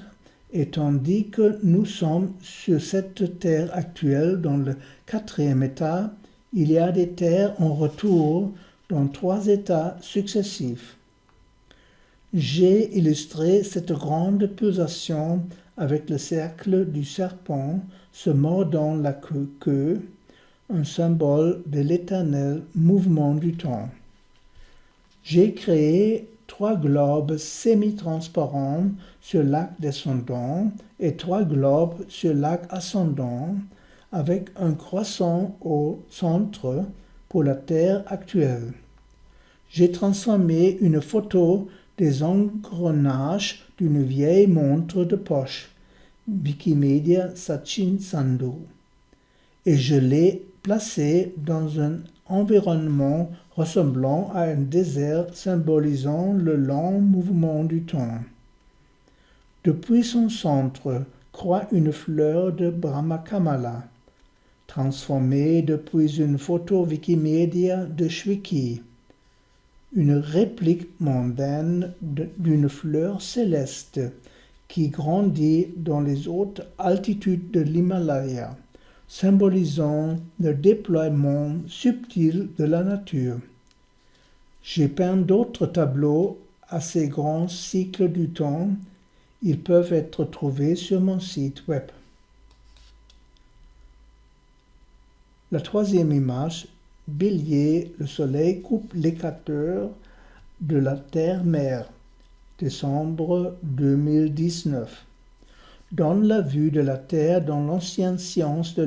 S1: et tandis que nous sommes sur cette terre actuelle dans le 4e état, il y a des terres en retour dans 3 états successifs. J'ai illustré cette grande pulsation avec le cercle du serpent se mordant la queue, un symbole de l'éternel mouvement du temps. J'ai créé 3 globes semi-transparents sur l'arc descendant et 3 globes sur l'arc ascendant avec un croissant au centre pour la Terre actuelle. J'ai transformé une photo des engrenages d'une vieille montre de poche, Wikimedia Sachin Sandhu, et je l'ai placée dans un environnement ressemblant à un désert symbolisant le lent mouvement du temps. Depuis son centre croît une fleur de Brahmakamala, transformée depuis une photo Wikimedia de Shwiki, une réplique mondaine d'une fleur céleste qui grandit dans les hautes altitudes de l'Himalaya, symbolisant le déploiement subtil de la nature. J'ai peint d'autres tableaux à ces grands cycles du temps. Ils peuvent être trouvés sur mon site web. La troisième image, Bélier, le soleil coupe l'équateur de la Terre-Mère, décembre 2019. Donne la vue de la Terre dans l'ancienne science de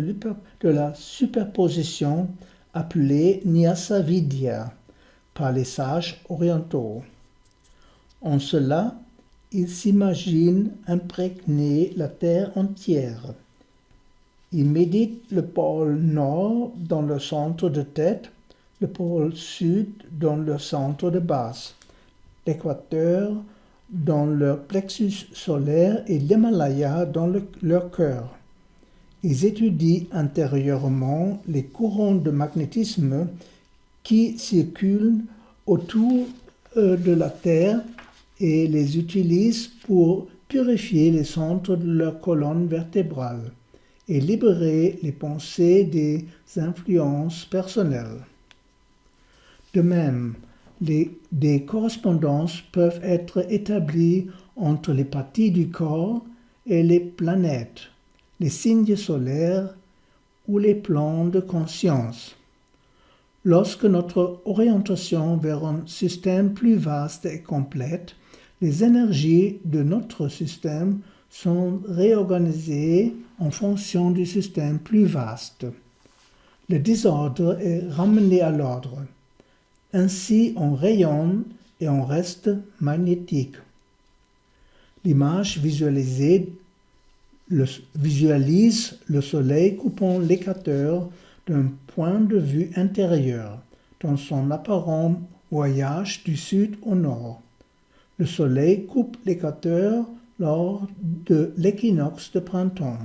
S1: la superposition appelée Nyasa Vidya par les sages orientaux. En cela, ils s'imaginent imprégner la Terre entière. Ils méditent le pôle nord dans le centre de tête, le pôle sud dans le centre de base, l'équateur dans leur plexus solaire et l'Himalaya dans leur cœur. Ils étudient intérieurement les courants de magnétisme qui circulent autour de la Terre et les utilisent pour purifier les centres de leur colonne vertébrale et libérer les pensées des influences personnelles. De même, des correspondances peuvent être établies entre les parties du corps et les planètes, les signes solaires ou les plans de conscience. Lorsque notre orientation vers un système plus vaste et complète, les énergies de notre système sont réorganisées en fonction du système plus vaste. Le désordre est ramené à l'ordre. Ainsi, on rayonne et on reste magnétique. L'image visualise le soleil coupant l'équateur d'un point de vue intérieur, dans son apparent voyage du sud au nord. Le soleil coupe l'équateur lors de l'équinoxe de printemps.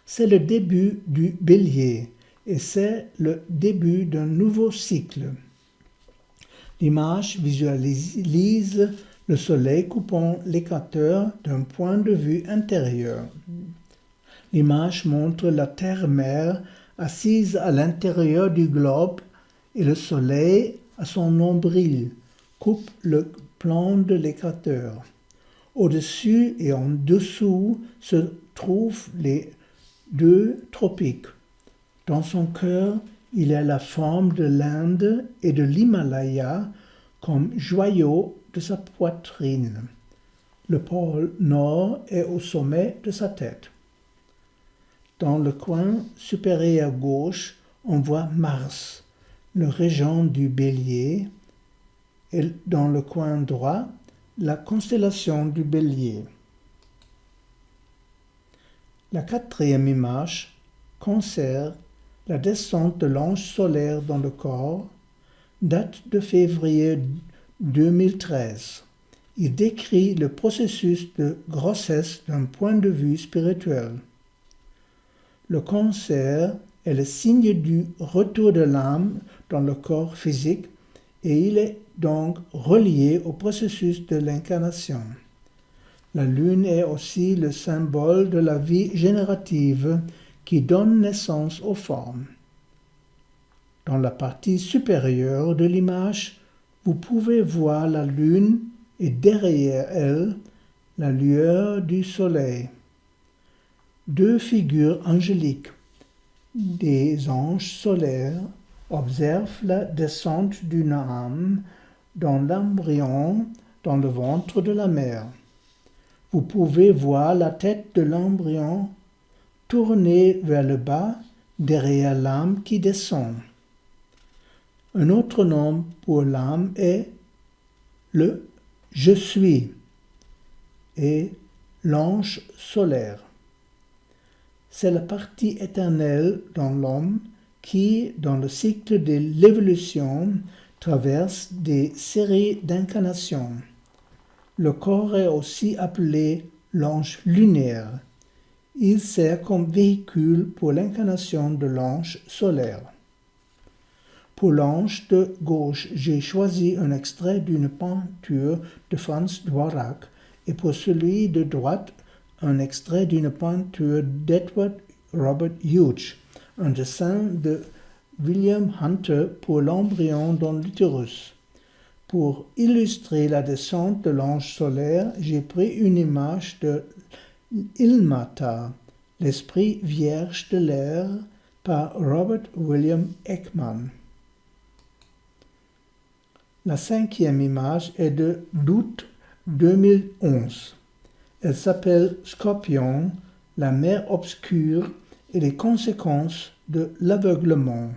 S1: C'est le début du bélier et c'est le début d'un nouveau cycle. L'image visualise le soleil coupant l'équateur d'un point de vue intérieur. L'image montre la terre-mère assise à l'intérieur du globe et le soleil à son nombril coupe le plan de l'équateur. Au-dessus et en dessous se trouvent les deux tropiques. Dans son cœur, il a la forme de l'Inde et de l'Himalaya comme joyau de sa poitrine. Le pôle nord est au sommet de sa tête. Dans le coin supérieur gauche, on voit Mars, le régent du Bélier, et dans le coin droit, la constellation du Bélier. La quatrième image concerne la descente de l'ange solaire dans le corps, date de février 2013. Il décrit le processus de grossesse d'un point de vue spirituel. Le cancer est le signe du retour de l'âme dans le corps physique et il est donc relié au processus de l'incarnation. La lune est aussi le symbole de la vie générative qui donne naissance aux formes. Dans la partie supérieure de l'image, vous pouvez voir la lune et derrière elle, la lueur du soleil. Deux figures angéliques, des anges solaires, observent la descente d'une âme dans l'embryon dans le ventre de la mère. Vous pouvez voir la tête de l'embryon tournée vers le bas derrière l'âme qui descend. Un autre nom pour l'âme est le « Je suis » et l'ange solaire. C'est la partie éternelle dans l'homme qui, dans le cycle de l'évolution, traverse des séries d'incarnations. Le corps est aussi appelé l'ange lunaire. Il sert comme véhicule pour l'incarnation de l'ange solaire. Pour l'ange de gauche, j'ai choisi un extrait d'une peinture de Franz Dvorak et pour celui de droite, un extrait d'une peinture d'Edward Robert Hughes, un dessin de William Hunter pour l'embryon dans l'utérus. Pour illustrer la descente de l'ange solaire, j'ai pris une image de Ilmata, l'esprit vierge de l'air, par Robert William Ekman. La cinquième image est de d'août 2011. Elle s'appelle Scorpion, la mer obscure et les conséquences de l'aveuglement,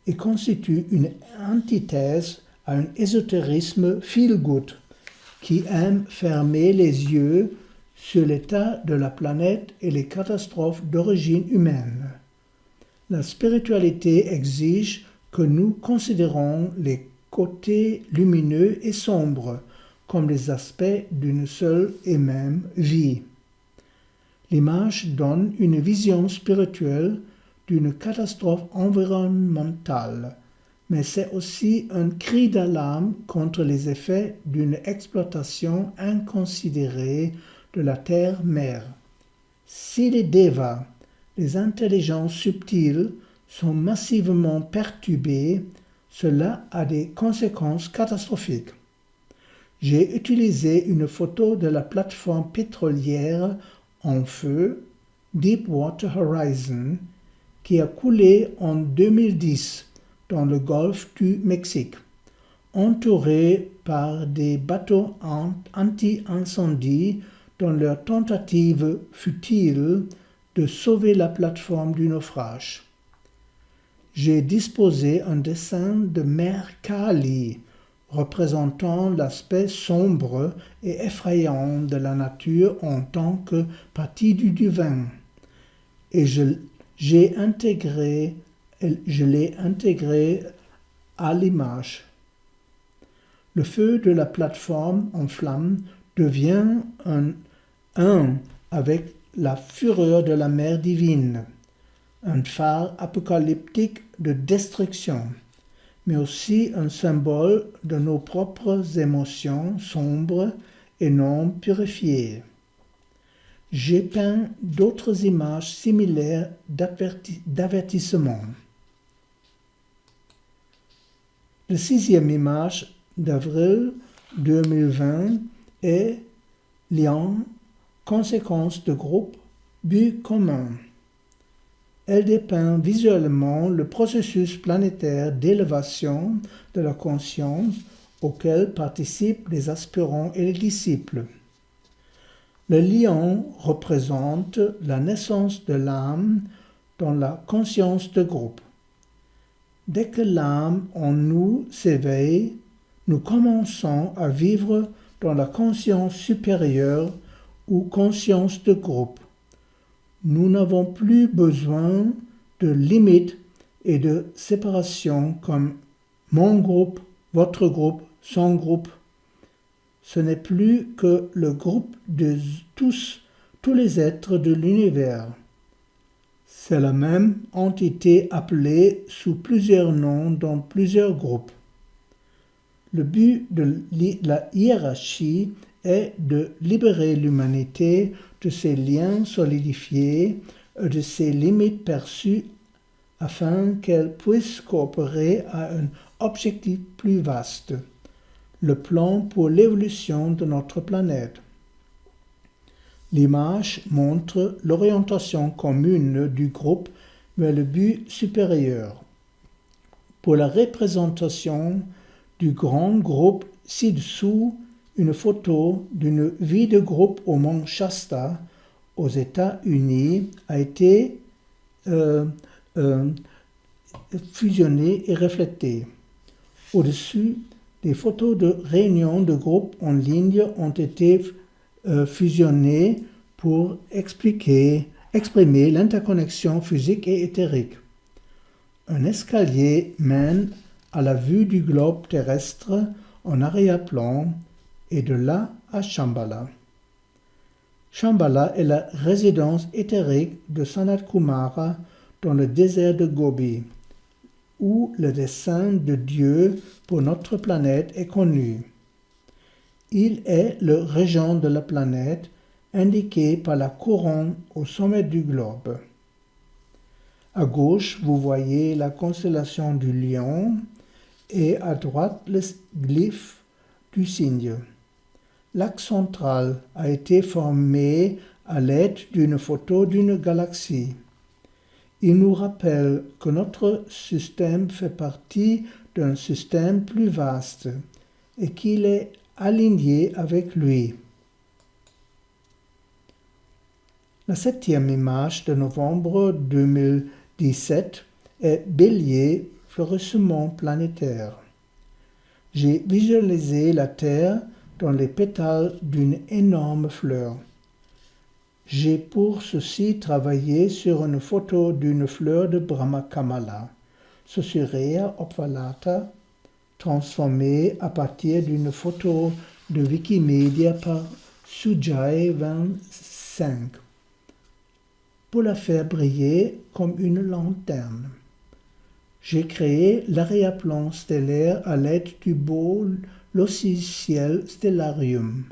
S1: et constitue une antithèse à un ésotérisme feel-good qui aime fermer les yeux sur l'état de la planète et les catastrophes d'origine humaine. La spiritualité exige que nous considérons les côtés lumineux et sombres, comme les aspects d'une seule et même vie. L'image donne une vision spirituelle d'une catastrophe environnementale, mais c'est aussi un cri d'alarme contre les effets d'une exploitation inconsidérée de la terre-mère. Si les devas, les intelligences subtiles, sont massivement perturbées, cela a des conséquences catastrophiques. J'ai utilisé une photo de la plateforme pétrolière en feu, Deepwater Horizon, qui a coulé en 2010 dans le golfe du Mexique, entourée par des bateaux anti-incendie dans leur tentative futile de sauver la plateforme du naufrage. J'ai disposé un dessin de Mère Kali représentant l'aspect sombre et effrayant de la nature en tant que partie du divin, et je l'ai intégré à l'image. Le feu de la plateforme en flammes devient un avec la fureur de la mer divine, un phare apocalyptique de destruction, mais aussi un symbole de nos propres émotions sombres et non purifiées. J'ai peint d'autres images similaires d'avertissement. La 6e image d'avril 2020 est Lien, conséquence de groupe, but commun. Elle dépeint visuellement le processus planétaire d'élévation de la conscience auquel participent les aspirants et les disciples. Le lion représente la naissance de l'âme dans la conscience de groupe. Dès que l'âme en nous s'éveille, nous commençons à vivre dans la conscience supérieure ou conscience de groupe. Nous n'avons plus besoin de limites et de séparation comme mon groupe, votre groupe, son groupe. Ce n'est plus que le groupe de tous les êtres de l'univers. C'est la même entité appelée sous plusieurs noms dans plusieurs groupes. Le but de la hiérarchie est de libérer l'humanité de ses liens solidifiés et de ses limites perçues afin qu'elle puisse coopérer à un objectif plus vaste, le plan pour l'évolution de notre planète. L'image montre l'orientation commune du groupe vers le but supérieur. Pour la représentation du grand groupe ci-dessous, une photo d'une vie de groupe au mont Shasta, aux États-Unis, a été fusionnée et reflétée. Au-dessus, des photos de réunions de groupe en ligne ont été fusionnées pour exprimer l'interconnexion physique et éthérique. Un escalier mène à la vue du globe terrestre en arrière-plan et de là à Shambhala. Shambhala est la résidence éthérique de Sanat Kumara dans le désert de Gobi, où le dessein de Dieu pour notre planète est connu. Il est le régent de la planète, indiqué par la couronne au sommet du globe. À gauche, vous voyez la constellation du lion et à droite le glyphe du cygne. L'axe central a été formé à l'aide d'une photo d'une galaxie. Il nous rappelle que notre système fait partie d'un système plus vaste et qu'il est aligné avec lui. La 7e image de novembre 2017 est Bélier, fleurissement planétaire. J'ai visualisé la Terre dans les pétales d'une énorme fleur. J'ai pour ceci travaillé sur une photo d'une fleur de Brahma Kamala, Susurreia obvalata, transformée à partir d'une photo de Wikimedia par Sujai25 pour la faire briller comme une lanterne. J'ai créé l'arrière-plan stellaire à l'aide du beau logiciel Stellarium.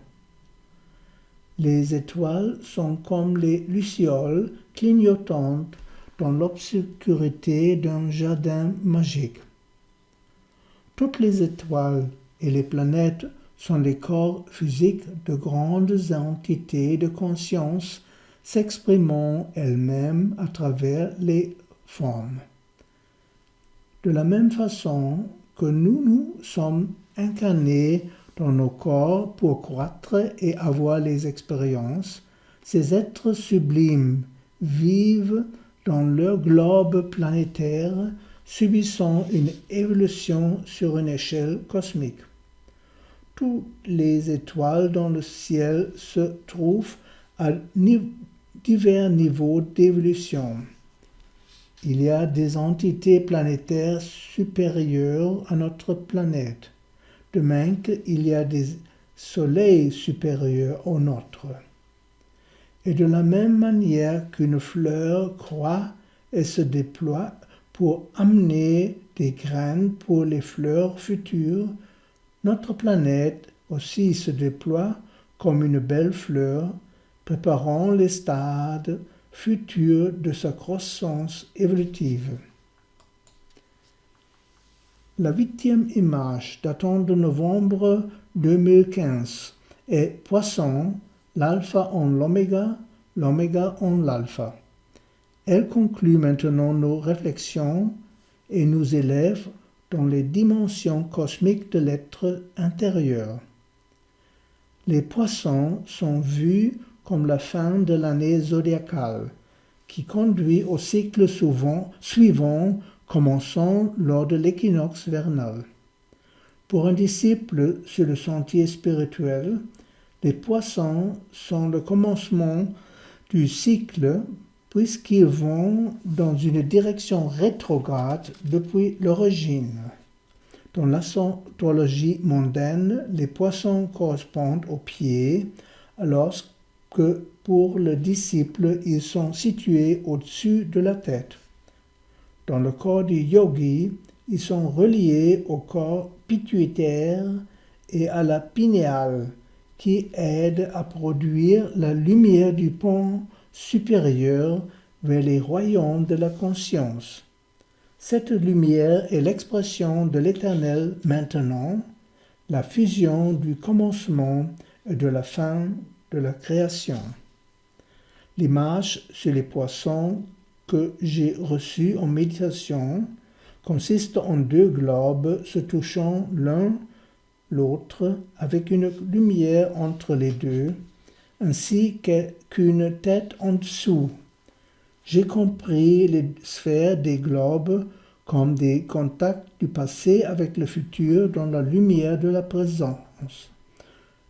S1: Les étoiles sont comme les lucioles clignotantes dans l'obscurité d'un jardin magique. Toutes les étoiles et les planètes sont les corps physiques de grandes entités de conscience s'exprimant elles-mêmes à travers les formes. De la même façon que nous sommes incarnés dans nos corps pour croître et avoir les expériences, ces êtres sublimes vivent dans leur globe planétaire, subissant une évolution sur une échelle cosmique. Toutes les étoiles dans le ciel se trouvent à divers niveaux d'évolution. Il y a des entités planétaires supérieures à notre planète, de même qu'il y a des soleils supérieurs au nôtre. Et de la même manière qu'une fleur croît et se déploie pour amener des graines pour les fleurs futures, notre planète aussi se déploie comme une belle fleur, préparant les stades futurs de sa croissance évolutive. La 8e image, datant de novembre 2015, est Poisson, l'alpha en l'oméga, l'oméga en l'alpha. Elle conclut maintenant nos réflexions et nous élève dans les dimensions cosmiques de l'être intérieur. Les poissons sont vus comme la fin de l'année zodiacale, qui conduit au cycle suivant, commençant lors de l'équinoxe vernal. Pour un disciple sur le sentier spirituel, les poissons sont le commencement du cycle puisqu'ils vont dans une direction rétrograde depuis l'origine. Dans l'astrologie mondaine, les poissons correspondent aux pieds, alors que pour le disciple, ils sont situés au-dessus de la tête. Dans le corps du yogi, ils sont reliés au corps pituitaire et à la pinéale, qui aide à produire la lumière du pont supérieur vers les royaumes de la conscience. Cette lumière est l'expression de l'Éternel maintenant, la fusion du commencement et de la fin de la création. L'image sur les poissons que j'ai reçue en méditation consiste en 2 globes se touchant l'un l'autre avec une lumière entre les deux, ainsi qu'une tête en dessous. J'ai compris les sphères des globes comme des contacts du passé avec le futur dans la lumière de la présence.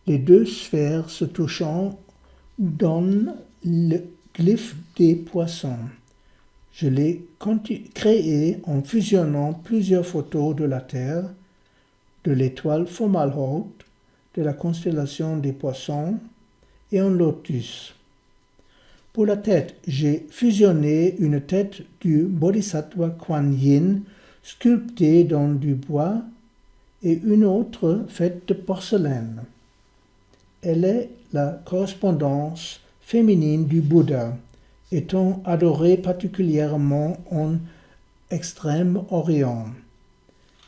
S1: Les 2 sphères se touchant donnent le glyphe des poissons. Je l'ai créé en fusionnant plusieurs photos de la Terre, de l'étoile Fomalhaut, de la constellation des poissons et un lotus. Pour la tête, j'ai fusionné une tête du Bodhisattva Kuan Yin sculptée dans du bois et une autre faite de porcelaine. Elle est la correspondance féminine du Bouddha, étant adorée particulièrement en Extrême-Orient.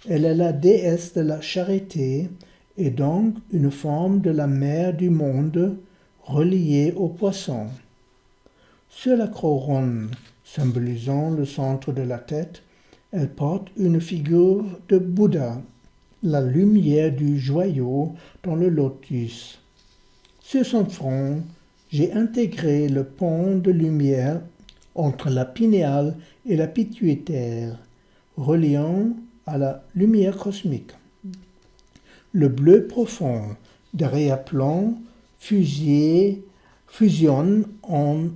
S1: Elle est la déesse de la charité et donc une forme de la mère du monde reliée aux poissons. Sur la couronne, symbolisant le centre de la tête, elle porte une figure de Bouddha, la lumière du joyau dans le lotus. Sur son front, j'ai intégré le pont de lumière entre la pinéale et la pituitaire, reliant à la lumière cosmique. Le bleu profond d'arrière-plan fusionne en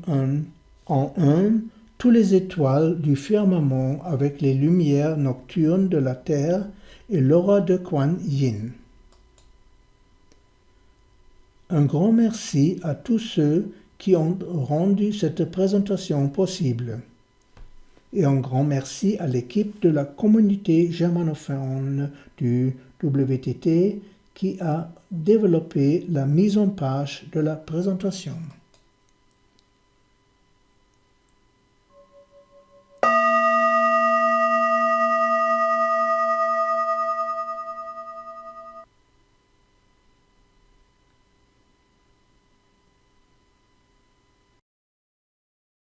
S1: un toutes les étoiles du firmament avec les lumières nocturnes de la Terre et l'aura de Kuan Yin. Un grand merci à tous ceux qui ont rendu cette présentation possible. Et un grand merci à l'équipe de la communauté germanophone du WTT qui a développé la mise en page de la présentation.